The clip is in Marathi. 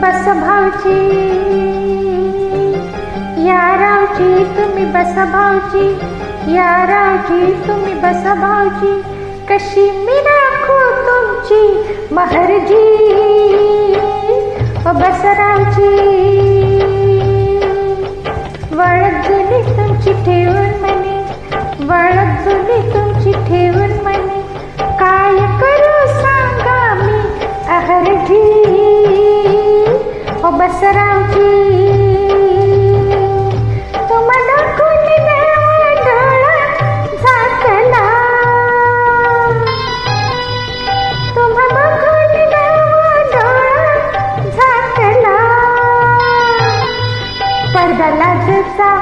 बस भाऊजी, या रावजी तुम्ही बस भाऊजी, या रावजी तुम्ही बस भाऊजी, कशी मी राखू तुमची महरजी, ओ बस रावजी. वळख जुनी तुमची ठेवून मनी, वळख जुनी तुमची ठेवून मनी, काय करू सांगा मी अहरजी, ओ बस